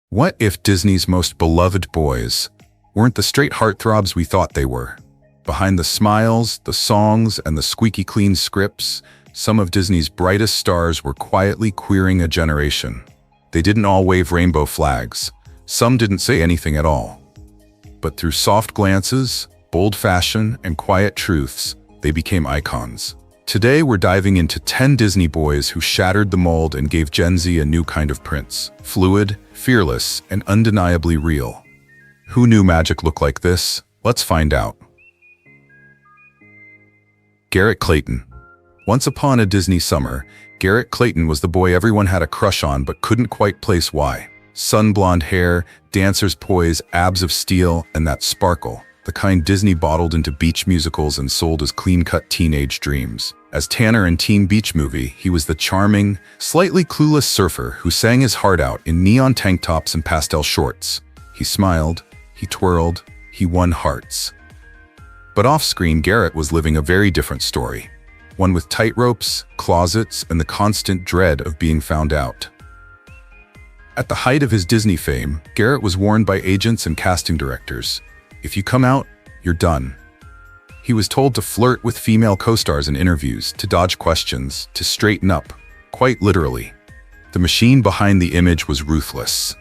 What if Disney's most beloved boys weren't the straight heartthrobs we thought they were? Behind the smiles, the songs, and the squeaky clean scripts, some of Disney's brightest stars were quietly queering a generation. They didn't all wave rainbow flags. Some didn't say anything at all. But through soft glances, bold fashion, and quiet truths, they became icons. Today we're diving into 10 Disney boys who shattered the mold and gave Gen Z a new kind of prince. Fluid, fearless, and undeniably real. Who knew magic looked like this? Let's find out. Garrett Clayton. Once upon a Disney summer, Garrett Clayton was the boy everyone had a crush on but couldn't quite place why. Sun-blonde hair, dancer's poise, abs of steel, and that sparkle. The kind Disney bottled into beach musicals and sold as clean-cut teenage dreams. As Tanner in Teen Beach Movie, he was the charming, slightly clueless surfer who sang his heart out in neon tank tops and pastel shorts. He smiled, he twirled, he won hearts. But off-screen, Garrett was living a very different story. One with tightropes, closets, and the constant dread of being found out. At the height of his Disney fame, Garrett was warned by agents and casting directors, "If you come out, you're done." He was told to flirt with female co-stars in interviews, to dodge questions, to straighten up, quite literally. The machine behind the image was ruthless.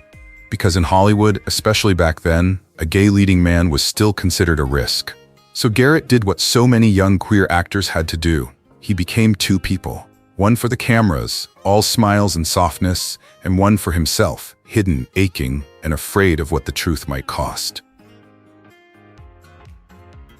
Because in Hollywood, especially back then, a gay leading man was still considered a risk. So Garrett did what so many young queer actors had to do. He became two people. One for the cameras, all smiles and softness, and one for himself, hidden, aching, and afraid of what the truth might cost.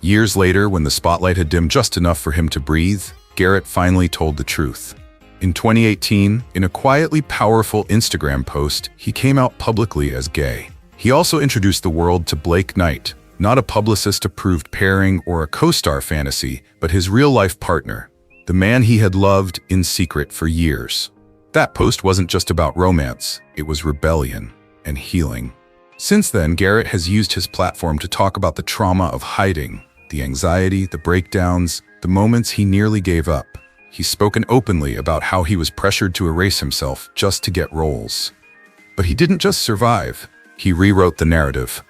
Years later, when the spotlight had dimmed just enough for him to breathe, Garrett finally told the truth. In 2018, in a quietly powerful Instagram post, he came out publicly as gay. He also introduced the world to Blake Knight, not a publicist-approved pairing or a co-star fantasy, but his real-life partner, the man he had loved in secret for years. That post wasn't just about romance, it was rebellion and healing. Since then, Garrett has used his platform to talk about the trauma of hiding, the anxiety, the breakdowns, the moments he nearly gave up. He's spoken openly about how he was pressured to erase himself just to get roles. But he didn't just survive, he rewrote the narrative.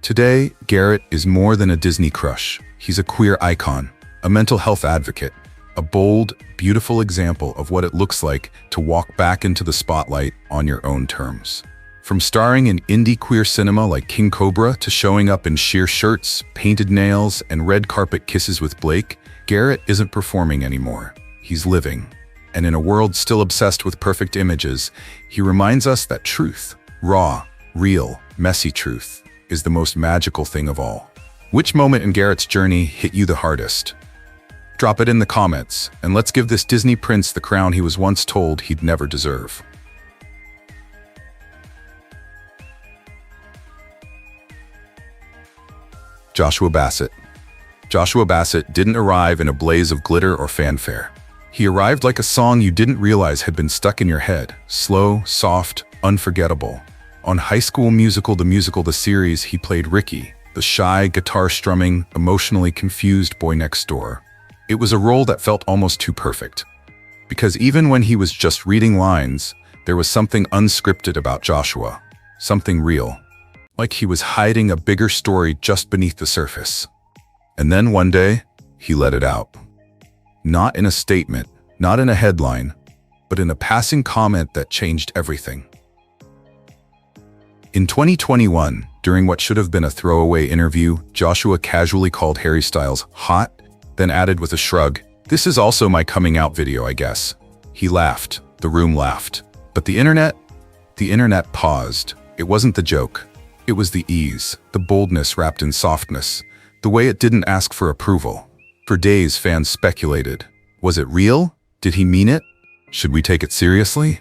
Today, Garrett is more than a Disney crush. He's a queer icon, a mental health advocate, a bold, beautiful example of what it looks like to walk back into the spotlight on your own terms. From starring in indie queer cinema like King Cobra to showing up in sheer shirts, painted nails, and red carpet kisses with Blake, Garrett isn't performing anymore. He's living. And in a world still obsessed with perfect images, he reminds us that truth, raw, real, messy truth, is the most magical thing of all. Which moment in Garrett's journey hit you the hardest? Drop it in the comments, and let's give this Disney prince the crown he was once told he'd never deserve. Joshua Bassett. Joshua Bassett didn't arrive in a blaze of glitter or fanfare. He arrived like a song you didn't realize had been stuck in your head, slow, soft, unforgettable. On High School Musical, the series, he played Ricky, the shy, guitar-strumming, emotionally confused boy next door. It was a role that felt almost too perfect. Because even when he was just reading lines, there was something unscripted about Joshua, something real. Like he was hiding a bigger story just beneath the surface. And then one day, he let it out. Not in a statement, not in a headline, but in a passing comment that changed everything. In 2021, during what should have been a throwaway interview, Joshua casually called Harry Styles hot, then added with a shrug, "This is also my coming out video, I guess." He laughed. The room laughed. But the internet paused. It wasn't the joke. It was the ease, the boldness wrapped in softness, the way it didn't ask for approval. For days, fans speculated. Was it real? Did he mean it? Should we take it seriously?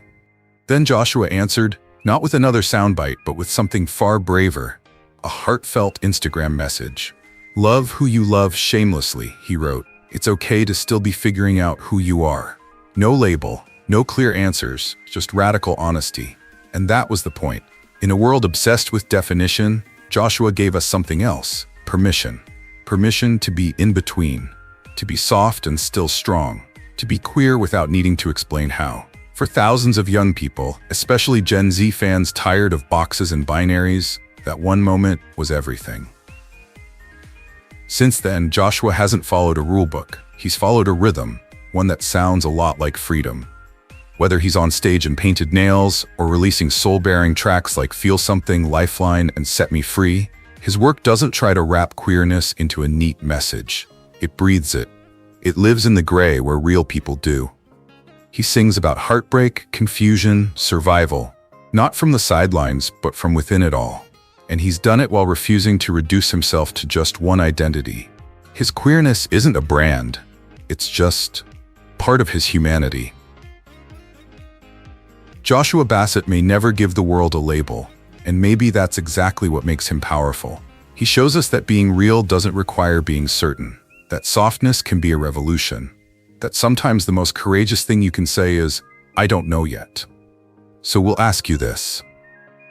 Then Joshua answered, not with another soundbite, but with something far braver. A heartfelt Instagram message. "Love who you love shamelessly," he wrote. "It's okay to still be figuring out who you are." No label, no clear answers, just radical honesty. And that was the point. In a world obsessed with definition, Joshua gave us something else. Permission. Permission to be in between. To be soft and still strong. To be queer without needing to explain how. For thousands of young people, especially Gen Z fans tired of boxes and binaries, that one moment was everything. Since then, Joshua hasn't followed a rulebook. He's followed a rhythm, one that sounds a lot like freedom. Whether he's on stage in Painted Nails or releasing soul-bearing tracks like Feel Something, Lifeline, and Set Me Free, his work doesn't try to wrap queerness into a neat message. It breathes it. It lives in the gray where real people do. He sings about heartbreak, confusion, survival, not from the sidelines, but from within it all. And he's done it while refusing to reduce himself to just one identity. His queerness isn't a brand. It's just part of his humanity. Joshua Bassett may never give the world a label, and maybe that's exactly what makes him powerful. He shows us that being real doesn't require being certain, that softness can be a revolution, that sometimes the most courageous thing you can say is, "I don't know yet." So we'll ask you this.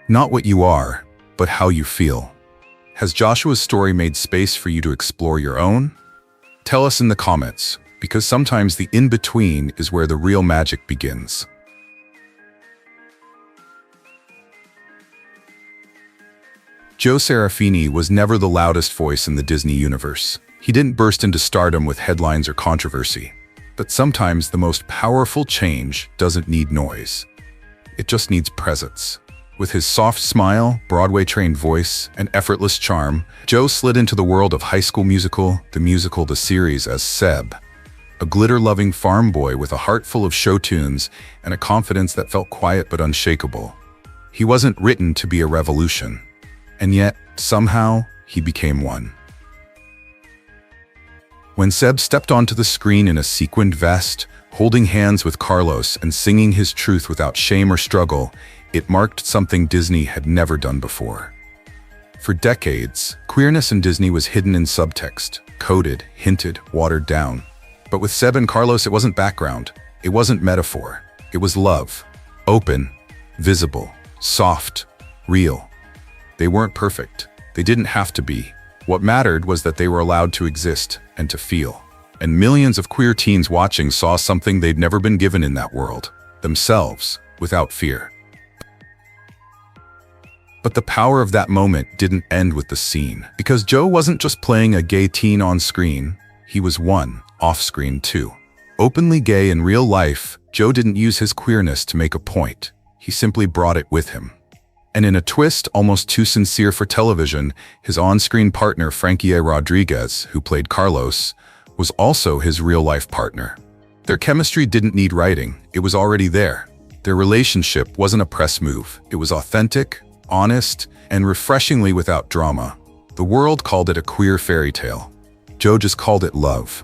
Not what you are, but how you feel. Has Joshua's story made space for you to explore your own? Tell us in the comments, because sometimes the in-between is where the real magic begins. Joe Serafini was never the loudest voice in the Disney universe. He didn't burst into stardom with headlines or controversy. But sometimes the most powerful change doesn't need noise. It just needs presence. With his soft smile, Broadway-trained voice, and effortless charm, Joe slid into the world of High School Musical, the series as Seb, a glitter-loving farm boy with a heart full of show tunes and a confidence that felt quiet but unshakable. He wasn't written to be a revolution, and yet, somehow, he became one. When Seb stepped onto the screen in a sequined vest, holding hands with Carlos and singing his truth without shame or struggle, it marked something Disney had never done before. For decades, queerness in Disney was hidden in subtext, coded, hinted, watered down. But with Seb and Carlos, it wasn't background. It wasn't metaphor. It was love. Open, visible, soft, real. They weren't perfect. They didn't have to be. What mattered was that they were allowed to exist and to feel. And millions of queer teens watching saw something they'd never been given in that world, themselves, without fear. But the power of that moment didn't end with the scene, because Joe wasn't just playing a gay teen on screen, he was one, off-screen too. Openly gay in real life, Joe didn't use his queerness to make a point. He simply brought it with him. And in a twist almost too sincere for television, his on-screen partner Frankie A, who played Carlos, was also his real-life partner. Their chemistry didn't need writing, it was already there. Their relationship wasn't a press move, it was authentic, honest, and refreshingly without drama. The world called it a queer fairy tale. Joe just called it love.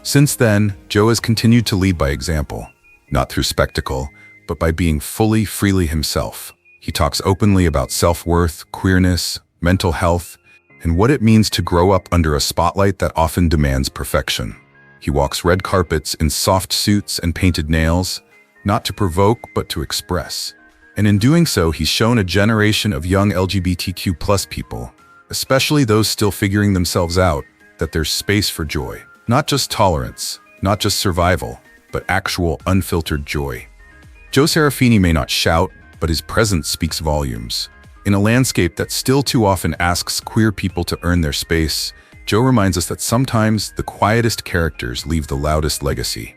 Since then, Joe has continued to lead by example, not through spectacle, but by being freely himself. He talks openly about self-worth, queerness, mental health, and what it means to grow up under a spotlight that often demands perfection. He walks red carpets in soft suits and painted nails, not to provoke, but to express. And in doing so, he's shown a generation of young LGBTQ+ people, especially those still figuring themselves out, that there's space for joy. Not just tolerance, not just survival, but actual unfiltered joy. Joe Serafini may not shout, but his presence speaks volumes. In a landscape that still too often asks queer people to earn their space, Joe reminds us that sometimes the quietest characters leave the loudest legacy.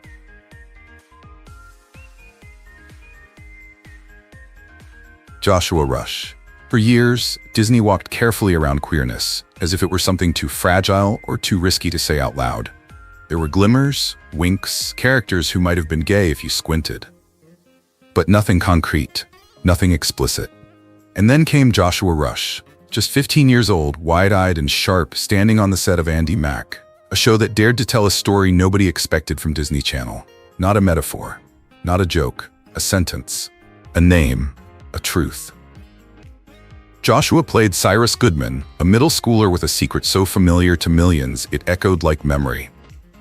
Joshua Rush. For years, Disney walked carefully around queerness, as if it were something too fragile or too risky to say out loud. There were glimmers, winks, characters who might have been gay if you squinted. But nothing concrete, nothing explicit. And then came Joshua Rush, just 15 years old, wide-eyed and sharp, standing on the set of Andy Mack, a show that dared to tell a story nobody expected from Disney Channel. Not a metaphor, not a joke, a sentence, a name, a truth. Joshua played Cyrus Goodman, a middle schooler with a secret so familiar to millions it echoed like memory.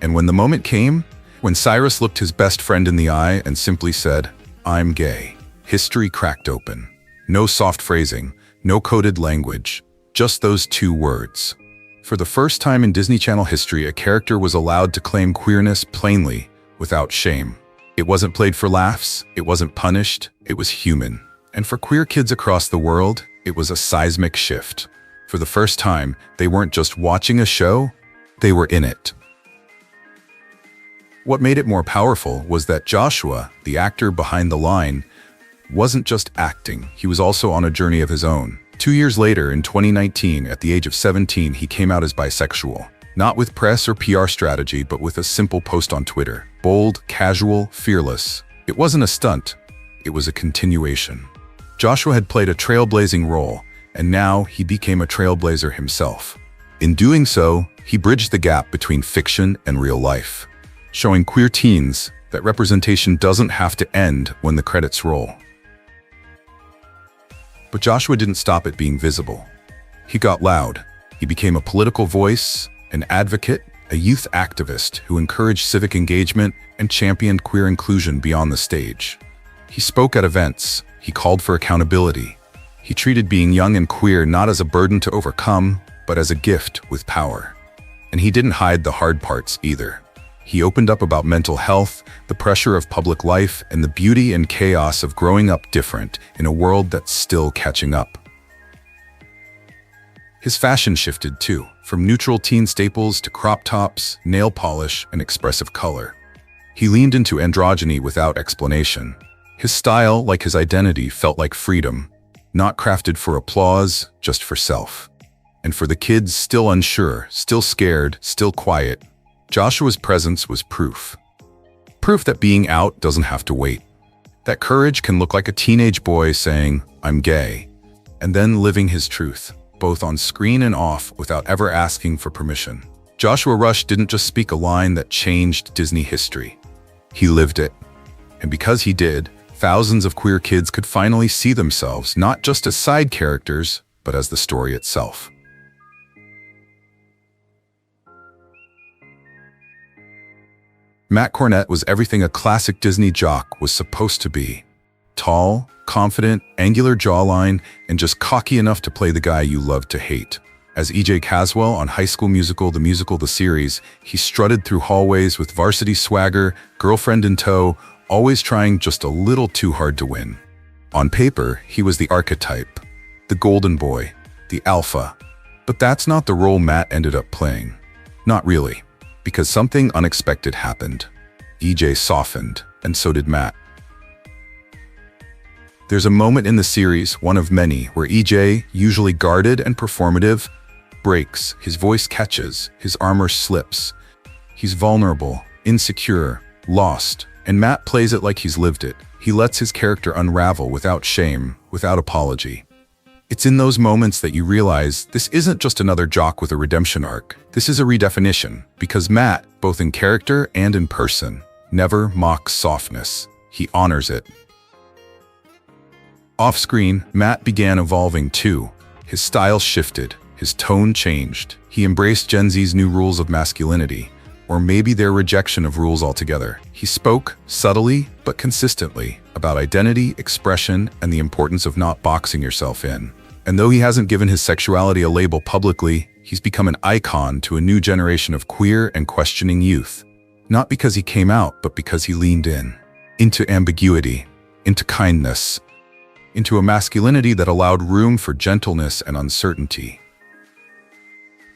And when the moment came, when Cyrus looked his best friend in the eye and simply said, "I'm gay," history cracked open. No soft phrasing, no coded language, just those two words. For the first time in Disney Channel history, a character was allowed to claim queerness plainly, without shame. It wasn't played for laughs, it wasn't punished, it was human. And for queer kids across the world, it was a seismic shift. For the first time, they weren't just watching a show, they were in it. What made it more powerful was that Joshua, the actor behind the line, wasn't just acting, he was also on a journey of his own. 2 years later, in 2019, at the age of 17, he came out as bisexual. Not with press or PR strategy, but with a simple post on Twitter. Bold, casual, fearless. It wasn't a stunt, it was a continuation. Joshua had played a trailblazing role, and now he became a trailblazer himself. In doing so, he bridged the gap between fiction and real life, showing queer teens that representation doesn't have to end when the credits roll. But Joshua didn't stop at being visible. He got loud. He became a political voice, an advocate, a youth activist who encouraged civic engagement and championed queer inclusion beyond the stage. He spoke at events. He called for accountability. He treated being young and queer not as a burden to overcome, but as a gift with power. And he didn't hide the hard parts either. He opened up about mental health, the pressure of public life, and the beauty and chaos of growing up different in a world that's still catching up. His fashion shifted too, from neutral teen staples to crop tops, nail polish, and expressive color. He leaned into androgyny without explanation. His style, like his identity, felt like freedom, not crafted for applause, just for self. And for the kids still unsure, still scared, still quiet, Joshua's presence was proof. Proof that being out doesn't have to wait. That courage can look like a teenage boy saying, "I'm gay," and then living his truth, both on screen and off, without ever asking for permission. Joshua Rush didn't just speak a line that changed Disney history. He lived it. And because he did, thousands of queer kids could finally see themselves not just as side characters, but as the story itself. Matt Cornett was everything a classic Disney jock was supposed to be. Tall, confident, angular jawline, and just cocky enough to play the guy you loved to hate. As E.J. Caswell on High School Musical, the series, he strutted through hallways with varsity swagger, girlfriend in tow, always trying just a little too hard to win. On paper, he was the archetype, the golden boy, the alpha. But that's not the role Matt ended up playing. Not really. Because something unexpected happened. EJ softened, and so did Matt. There's a moment in the series, one of many, where EJ, usually guarded and performative, breaks, his voice catches, his armor slips. He's vulnerable, insecure, lost, and Matt plays it like he's lived it. He lets his character unravel without shame, without apology. It's in those moments that you realize this isn't just another jock with a redemption arc. This is a redefinition, because Matt, both in character and in person, never mocks softness. He honors it. Off-screen, Matt began evolving too. His style shifted, his tone changed. He embraced Gen Z's new rules of masculinity, or maybe their rejection of rules altogether. He spoke, subtly but consistently, about identity, expression, and the importance of not boxing yourself in. And though he hasn't given his sexuality a label publicly, he's become an icon to a new generation of queer and questioning youth. Not because he came out, but because he leaned in. Into ambiguity, into kindness, into a masculinity that allowed room for gentleness and uncertainty.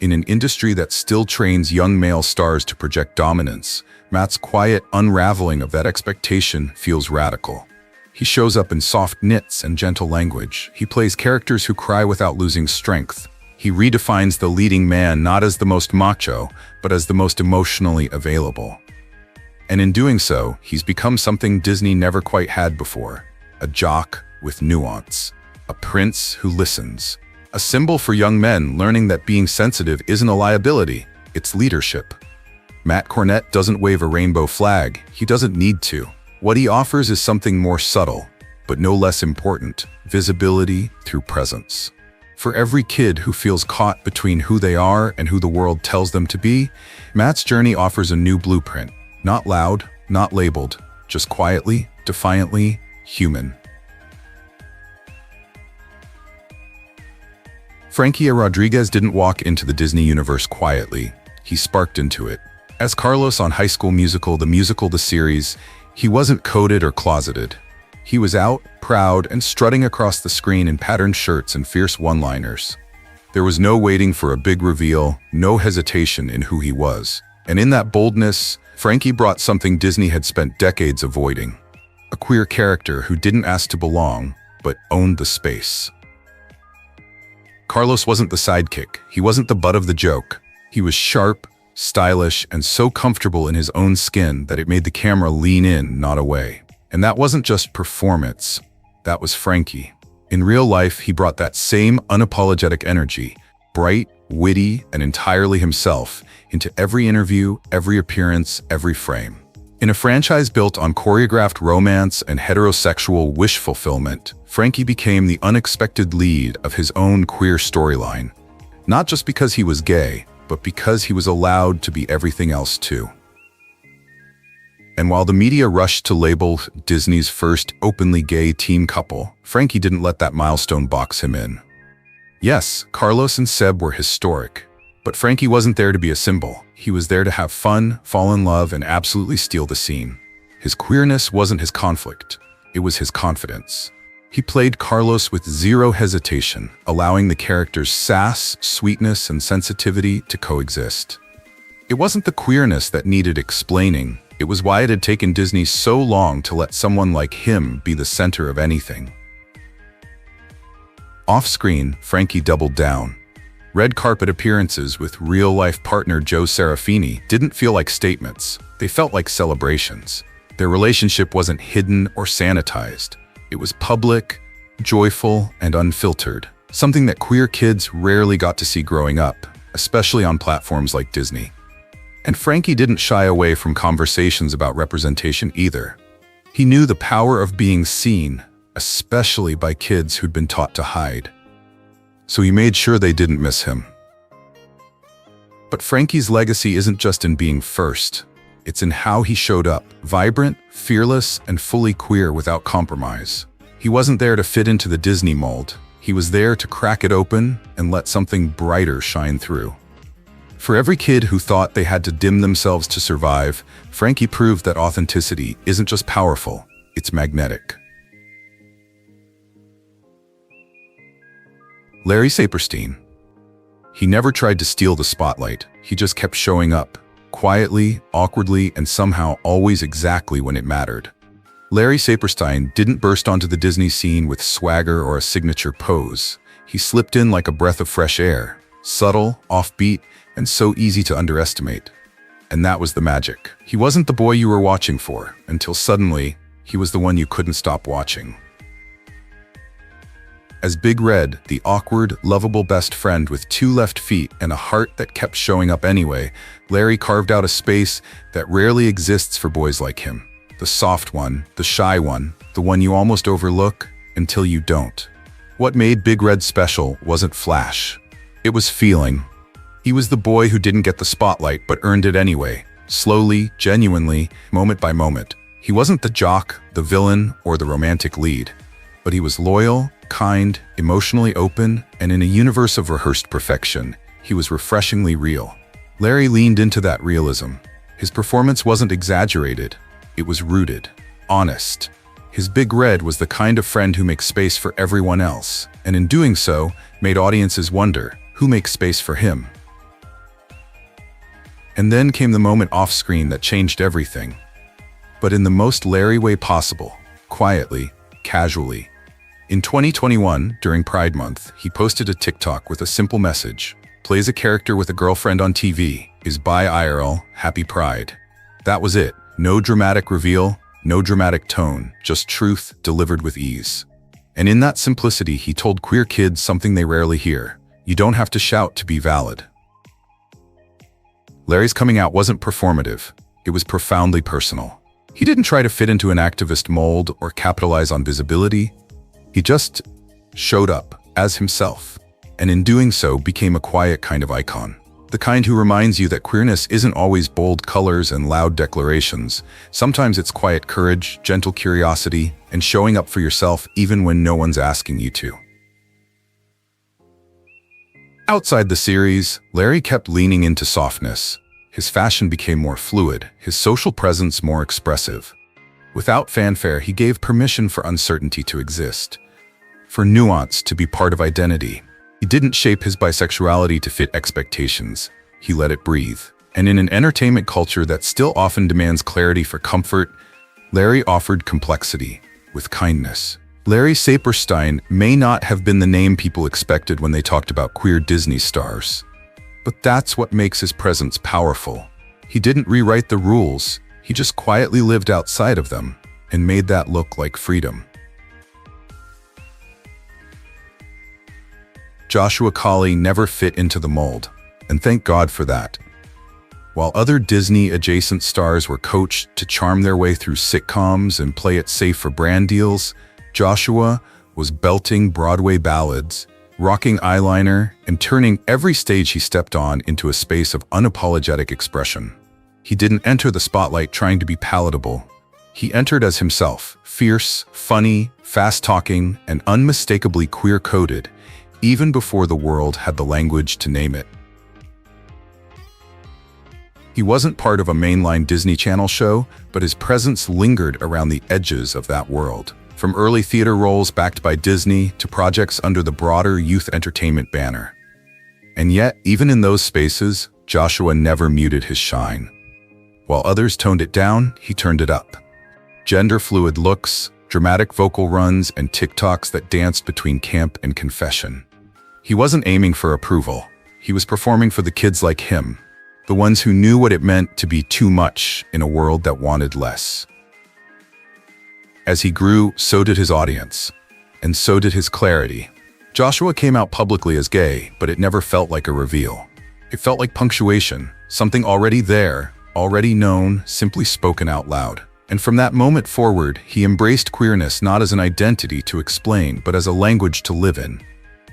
In an industry that still trains young male stars to project dominance, Matt's quiet unraveling of that expectation feels radical. He shows up in soft knits and gentle language. He plays characters who cry without losing strength. He redefines the leading man not as the most macho, but as the most emotionally available. And in doing so, he's become something Disney never quite had before. A jock with nuance. A prince who listens. A symbol for young men learning that being sensitive isn't a liability, it's leadership. Matt Cornett doesn't wave a rainbow flag. He doesn't need to. What he offers is something more subtle, but no less important: visibility through presence. For every kid who feels caught between who they are and who the world tells them to be, Matt's journey offers a new blueprint. Not loud, not labeled, just quietly, defiantly, human. Frankie A didn't walk into the Disney universe quietly. He sparked into it. As Carlos on High School Musical, the series, He wasn't coded or closeted. He was out, proud, and strutting across the screen in patterned shirts and fierce one-liners. There was no waiting for a big reveal, no hesitation in who he was. And in that boldness, Frankie brought something Disney had spent decades avoiding. A queer character who didn't ask to belong, but owned the space. Carlos wasn't the sidekick. He wasn't the butt of the joke. He was sharp, stylish, and so comfortable in his own skin that it made the camera lean in, not away. And that wasn't just performance. That was Frankie. In real life, he brought that same unapologetic energy, bright, witty, and entirely himself, into every interview, every appearance, every frame. In a franchise built on choreographed romance and heterosexual wish fulfillment, Frankie became the unexpected lead of his own queer storyline. Not just because he was gay, but because he was allowed to be everything else too. And while the media rushed to label Disney's first openly gay teen couple, Frankie didn't let that milestone box him in. Yes, Carlos and Seb were historic, but Frankie wasn't there to be a symbol. He was there to have fun, fall in love, and absolutely steal the scene. His queerness wasn't his conflict, it was his confidence. He played Carlos with zero hesitation, allowing the character's sass, sweetness, and sensitivity to coexist. It wasn't the queerness that needed explaining, it was why it had taken Disney so long to let someone like him be the center of anything. Off-screen, Frankie doubled down. Red carpet appearances with real-life partner Joe Serafini didn't feel like statements, they felt like celebrations. Their relationship wasn't hidden or sanitized. It was public, joyful, and unfiltered, something that queer kids rarely got to see growing up, especially on platforms like Disney. And Frankie didn't shy away from conversations about representation either. He knew the power of being seen, especially by kids who'd been taught to hide. So he made sure they didn't miss him. But Frankie's legacy isn't just in being first. It's in how he showed up, vibrant, fearless, and fully queer without compromise. He wasn't there to fit into the Disney mold. He was there to crack it open and let something brighter shine through. For every kid who thought they had to dim themselves to survive, Frankie proved that authenticity isn't just powerful, it's magnetic. Larry Saperstein. He never tried to steal the spotlight, he just kept showing up, quietly, awkwardly, and somehow always exactly when it mattered. Larry Saperstein didn't burst onto the Disney scene with swagger or a signature pose. He slipped in like a breath of fresh air, subtle, offbeat, and so easy to underestimate. And that was the magic. He wasn't the boy you were watching for, until suddenly, he was the one you couldn't stop watching. As Big Red, the awkward, lovable best friend with two left feet and a heart that kept showing up anyway, Larry carved out a space that rarely exists for boys like him. The soft one, the shy one, the one you almost overlook until you don't. What made Big Red special wasn't flash. It was feeling. He was the boy who didn't get the spotlight but earned it anyway, slowly, genuinely, moment by moment. He wasn't the jock, the villain, or the romantic lead, but he was loyal, kind, emotionally open, and in a universe of rehearsed perfection, he was refreshingly real. Larry leaned into that realism. His performance wasn't exaggerated, it was rooted, honest. His Big Red was the kind of friend who makes space for everyone else, and in doing so, made audiences wonder, who makes space for him? And then came the moment off-screen that changed everything. But in the most Larry way possible, quietly, casually. In 2021, during Pride Month, he posted a TikTok with a simple message. Plays a character with a girlfriend on TV, is bi IRL, happy Pride. That was it. No dramatic reveal, no dramatic tone, just truth delivered with ease. And in that simplicity, he told queer kids something they rarely hear. You don't have to shout to be valid. Larry's coming out wasn't performative, it was profoundly personal. He didn't try to fit into an activist mold or capitalize on visibility. He just showed up as himself, and in doing so became a quiet kind of icon. The kind who reminds you that queerness isn't always bold colors and loud declarations. Sometimes it's quiet courage, gentle curiosity, and showing up for yourself even when no one's asking you to. Outside the series, Larry kept leaning into softness. His fashion became more fluid, his social presence more expressive. Without fanfare, he gave permission for uncertainty to exist, for nuance to be part of identity. He didn't shape his bisexuality to fit expectations. He let it breathe. And in an entertainment culture that still often demands clarity for comfort, Larry offered complexity with kindness. Larry Saperstein may not have been the name people expected when they talked about queer Disney stars. But that's what makes his presence powerful. He didn't rewrite the rules, he just quietly lived outside of them and made that look like freedom. Joshua Colley never fit into the mold, and thank God for that. While other Disney-adjacent stars were coached to charm their way through sitcoms and play it safe for brand deals, Joshua was belting Broadway ballads, rocking eyeliner, and turning every stage he stepped on into a space of unapologetic expression. He didn't enter the spotlight trying to be palatable. He entered as himself, fierce, funny, fast-talking, and unmistakably queer-coded, even before the world had the language to name it. He wasn't part of a mainline Disney Channel show, but his presence lingered around the edges of that world. From early theater roles backed by Disney to projects under the broader youth entertainment banner. And yet, even in those spaces, Joshua never muted his shine. While others toned it down, he turned it up. Gender-fluid looks, dramatic vocal runs, and TikToks that danced between camp and confession. He wasn't aiming for approval. He was performing for the kids like him, the ones who knew what it meant to be too much in a world that wanted less. As he grew, so did his audience, and so did his clarity. Joshua came out publicly as gay, but it never felt like a reveal. It felt like punctuation, something already there, already known, simply spoken out loud. And from that moment forward, he embraced queerness not as an identity to explain, but as a language to live in.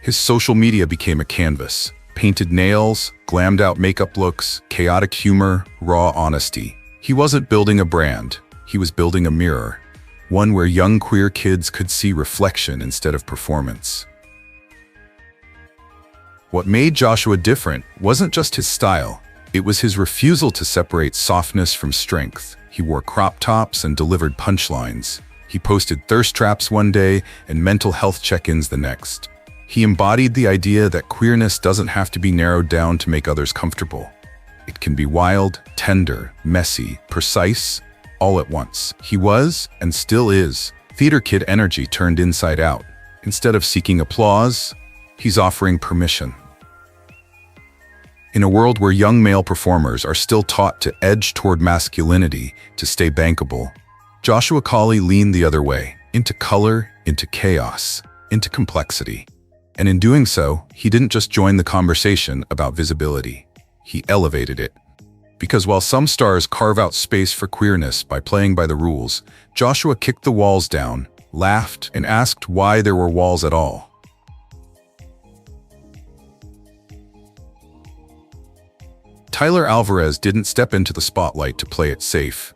His social media became a canvas. Painted nails, glammed out makeup looks, chaotic humor, raw honesty. He wasn't building a brand, he was building a mirror. One where young queer kids could see reflection instead of performance. What made Joshua different wasn't just his style, it was his refusal to separate softness from strength. He wore crop tops and delivered punchlines. He posted thirst traps one day and mental health check-ins the next. He embodied the idea that queerness doesn't have to be narrowed down to make others comfortable. It can be wild, tender, messy, precise, all at once. He was, and still is, theater kid energy turned inside out. Instead of seeking applause, he's offering permission. In a world where young male performers are still taught to edge toward masculinity to stay bankable, Joshua Colley leaned the other way, into color, into chaos, into complexity. And in doing so, he didn't just join the conversation about visibility, he elevated it. Because while some stars carve out space for queerness by playing by the rules, Joshua kicked the walls down, laughed, and asked why there were walls at all. Tyler Alvarez didn't step into the spotlight to play it safe.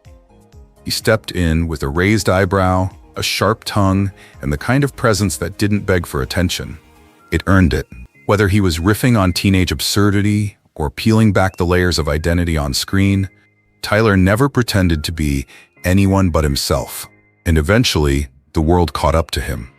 He stepped in with a raised eyebrow, a sharp tongue, and the kind of presence that didn't beg for attention. It earned it. Whether he was riffing on teenage absurdity or peeling back the layers of identity on screen, Tyler never pretended to be anyone but himself. And eventually, the world caught up to him.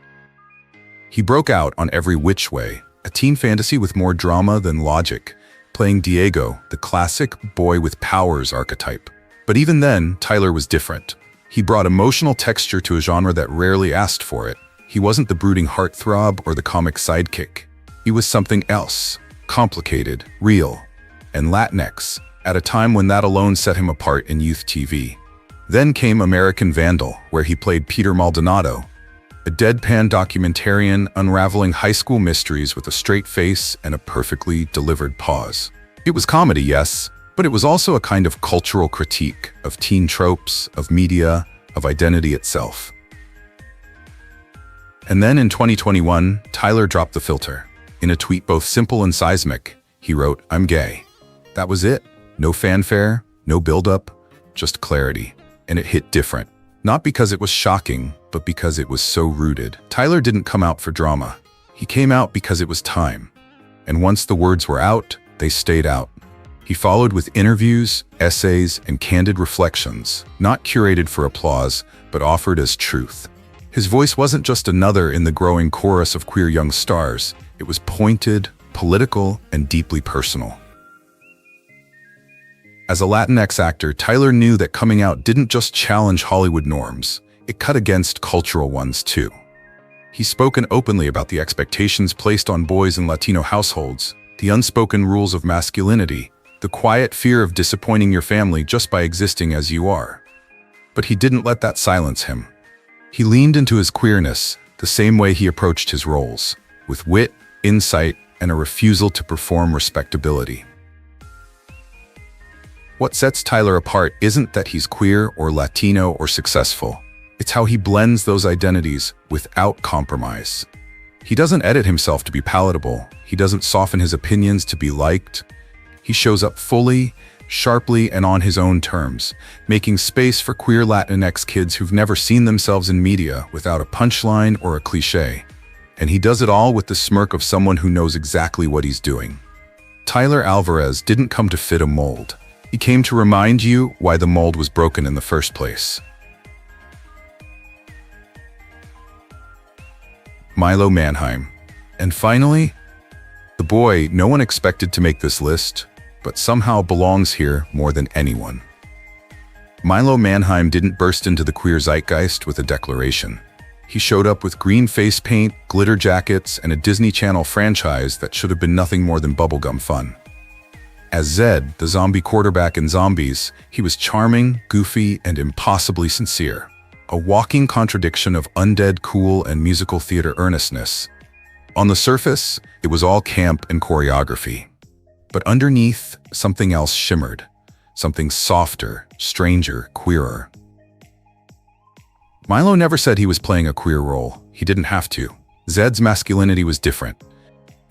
He broke out on every which way, a teen fantasy with more drama than logic, playing Diego, the classic boy with powers archetype. But even then, Tyler was different. He brought emotional texture to a genre that rarely asked for it. He wasn't the brooding heartthrob or the comic sidekick. He was something else, complicated, real, and Latinx, at a time when that alone set him apart in youth TV. Then came American Vandal, where he played Peter Maldonado, a deadpan documentarian unraveling high school mysteries with a straight face and a perfectly delivered pause. It was comedy, yes, but it was also a kind of cultural critique of teen tropes, of media, of identity itself. And then in 2021, Tyler dropped the filter. In a tweet both simple and seismic, he wrote, "I'm gay." That was it. No fanfare, no build-up, just clarity. And it hit different. Not because it was shocking, but because it was so rooted. Tyler didn't come out for drama. He came out because it was time. And once the words were out, they stayed out. He followed with interviews, essays, and candid reflections, not curated for applause, but offered as truth. His voice wasn't just another in the growing chorus of queer young stars. It was pointed, political, and deeply personal. As a Latinx actor, Tyler knew that coming out didn't just challenge Hollywood norms, it cut against cultural ones too. He's spoken openly about the expectations placed on boys in Latino households, the unspoken rules of masculinity, the quiet fear of disappointing your family just by existing as you are. But he didn't let that silence him. He leaned into his queerness the same way he approached his roles, with wit, insight, and a refusal to perform respectability. What sets Tyler apart isn't that he's queer or Latino or successful. It's how he blends those identities without compromise. He doesn't edit himself to be palatable. He doesn't soften his opinions to be liked. He shows up fully, sharply, and on his own terms, making space for queer Latinx kids who've never seen themselves in media without a punchline or a cliché. And he does it all with the smirk of someone who knows exactly what he's doing. Tyler Alvarez didn't come to fit a mold. He came to remind you why the mold was broken in the first place. Milo Manheim. And finally, the boy no one expected to make this list, but somehow belongs here more than anyone. Milo Manheim didn't burst into the queer zeitgeist with a declaration. He showed up with green face paint, glitter jackets, and a Disney Channel franchise that should have been nothing more than bubblegum fun. As Zed, the zombie quarterback in Zombies, he was charming, goofy, and impossibly sincere. A walking contradiction of undead cool and musical theater earnestness. On the surface, it was all camp and choreography. But underneath, something else shimmered. Something softer, stranger, queerer. Milo never said he was playing a queer role. He didn't have to. Zed's masculinity was different.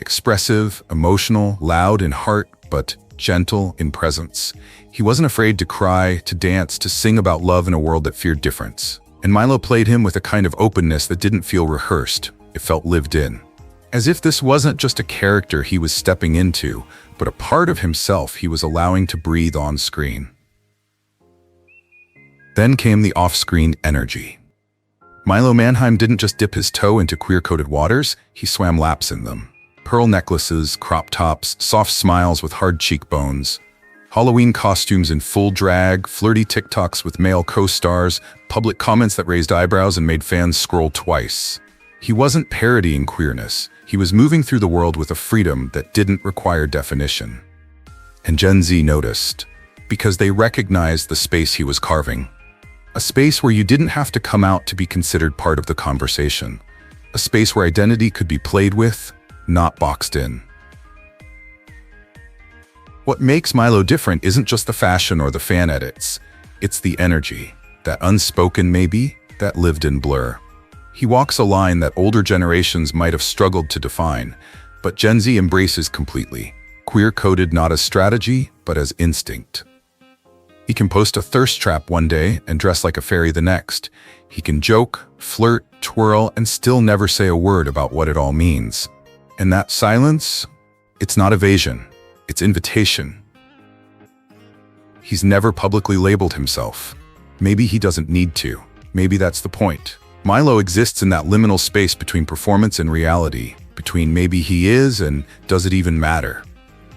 Expressive, emotional, loud in heart, but gentle in presence. He wasn't afraid to cry, to dance, to sing about love in a world that feared difference. And Milo played him with a kind of openness that didn't feel rehearsed. It felt lived in. As if this wasn't just a character he was stepping into, but a part of himself he was allowing to breathe on screen. Then came the off-screen energy. Milo Manheim didn't just dip his toe into queer-coded waters, he swam laps in them. Pearl necklaces, crop tops, soft smiles with hard cheekbones, Halloween costumes in full drag, flirty TikToks with male co-stars, public comments that raised eyebrows and made fans scroll twice. He wasn't parodying queerness. He was moving through the world with a freedom that didn't require definition. And Gen Z noticed, because they recognized the space he was carving. A space where you didn't have to come out to be considered part of the conversation. A space where identity could be played with, not boxed in. What makes Milo different isn't just the fashion or the fan edits. It's the energy, that unspoken maybe, that lived in blur. He walks a line that older generations might have struggled to define, but Gen Z embraces completely. Queer-coded not as strategy, but as instinct. He can post a thirst trap one day and dress like a fairy the next. He can joke, flirt, twirl, and still never say a word about what it all means. And that silence, it's not evasion, it's invitation. He's never publicly labeled himself. Maybe he doesn't need to. Maybe that's the point. Milo exists in that liminal space between performance and reality, between maybe he is and does it even matter.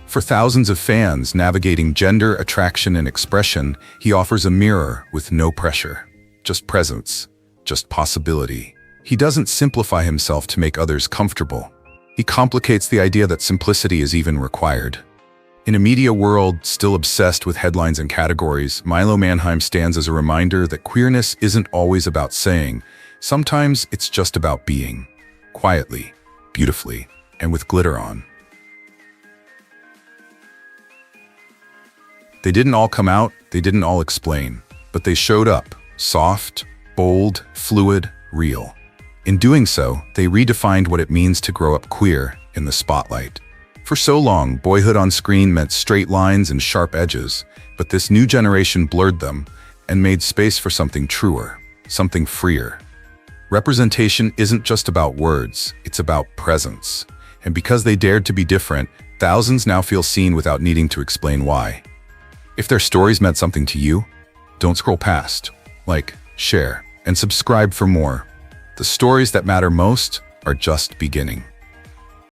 For thousands of fans navigating gender, attraction, and expression, he offers a mirror with no pressure. Just presence, just possibility. He doesn't simplify himself to make others comfortable. He complicates the idea that simplicity is even required. In a media world still obsessed with headlines and categories, Milo Manheim stands as a reminder that queerness isn't always about saying. Sometimes it's just about being. Quietly, beautifully, and with glitter on. They didn't all come out, they didn't all explain, but they showed up, soft, bold, fluid, real. In doing so, they redefined what it means to grow up queer in the spotlight. For so long, boyhood on screen meant straight lines and sharp edges, but this new generation blurred them and made space for something truer, something freer. Representation isn't just about words, it's about presence. And because they dared to be different, thousands now feel seen without needing to explain why. If their stories meant something to you, don't scroll past. Like, share, and subscribe for more. The stories that matter most are just beginning.